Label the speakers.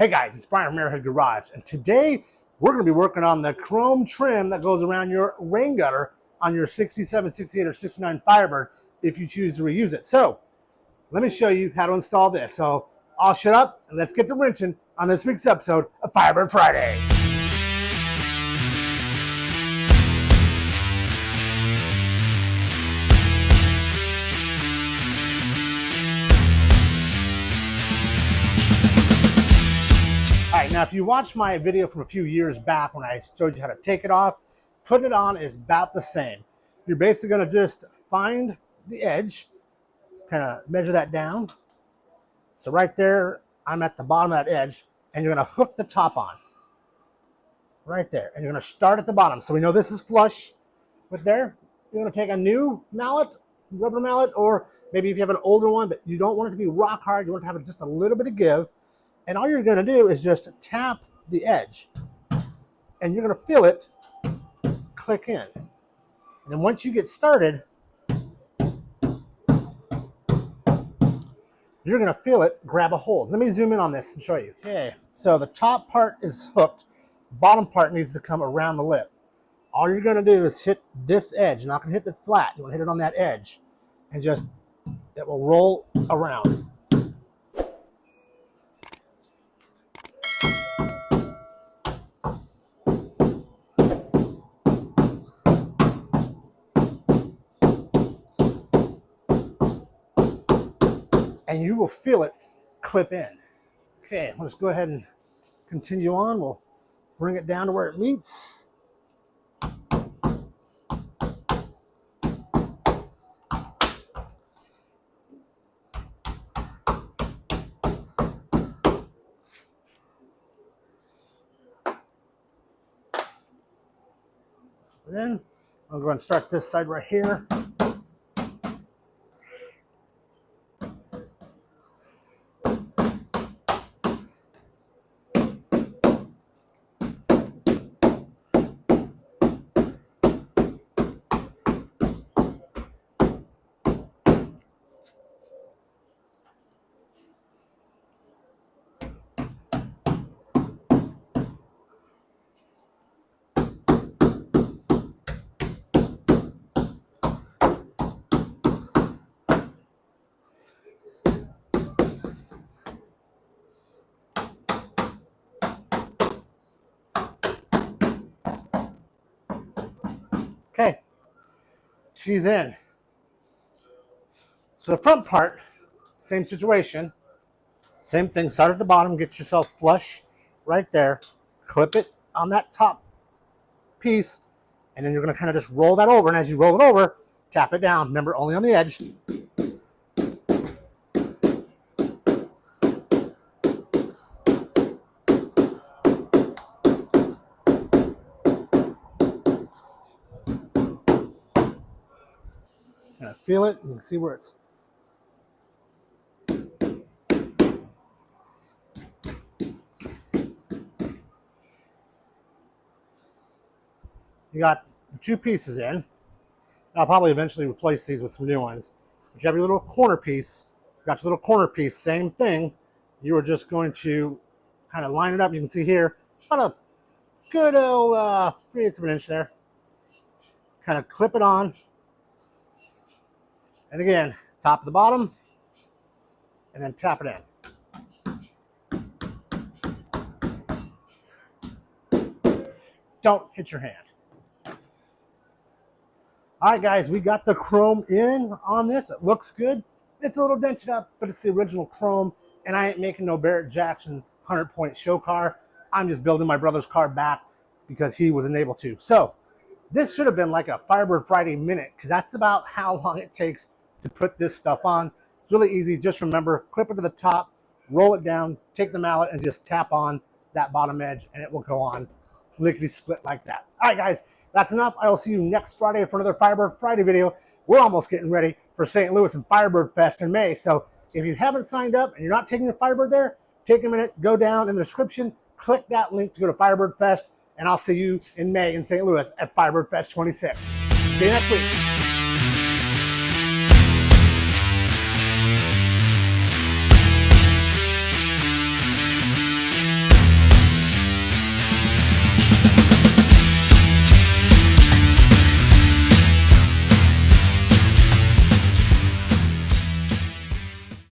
Speaker 1: Hey guys, it's Brian from Arrowhead Garage, and today we're going to be working on the chrome trim that goes around your rain gutter on your 67, 68, or 69 Firebird if you choose to reuse it. So let me show you how to install this. So I'll shut up and let's get to wrenching on this week's episode of Firebird Friday. All right, now if you watched my video from a few years back when I showed you how to take it off, putting it on is about the same. You're basically going to just find the edge, just kind of measure that down. So right there, I'm at the bottom of that edge, and you're going to hook the top on. Right there, and you're going to start at the bottom. So we know this is flush with there. You're going to take a new mallet, rubber mallet, or maybe if you have an older one, but you don't want it to be rock hard, you want to have just a little bit of give. And all you're going to do is just tap the edge, and you're going to feel it click in. And then once you get started, you're going to feel it grab a hold. Let me zoom in on this and show you. Okay, so the top part is hooked. The bottom part needs to come around the lip. All you're going to do is hit this edge. You're not going to hit it flat. You want to hit it on that edge, and just it will roll around. And you will feel it clip in. Okay, let's go ahead and continue on. We'll bring it down to where it meets. Then I'll go and start this side right here. Okay, she's in. So the front part, same situation. Same thing, start at the bottom, get yourself flush right there. Clip it on that top piece, and then you're going to kind of just roll that over. And as you roll it over, tap it down. Remember, only on the edge. Kind of feel it. You can see where it's. You got the two pieces in. I'll probably eventually replace these with some new ones. But you have your little corner piece. You got your little corner piece, same thing. You are just going to kind of line it up. You can see here, it's about a good old 3/8 of an inch there. Kind of clip it on. And again, top to the bottom, and then tap it in. Don't hit your hand. All right, guys, we got the chrome in on this. It looks good. It's a little dented up, but it's the original chrome, and I ain't making no Barrett Jackson 100-point show car. I'm just building my brother's car back because he wasn't able to. So this should have been like a Firebird Friday minute, because that's about how long it takes to put this stuff on. It's really easy. Just remember, clip it to the top, roll it down, take the mallet, and just tap on that bottom edge, and it will go on lickety split like that. All right, guys, that's enough. I will see you next Friday for another Firebird Friday video. We're almost getting ready for St. Louis and Firebird Fest in May. So if you haven't signed up and you're not taking the Firebird there, take a minute, go down in the description, click that link to go to Firebird Fest, and I'll see you in May in St. Louis at Firebird Fest 26. See you next week.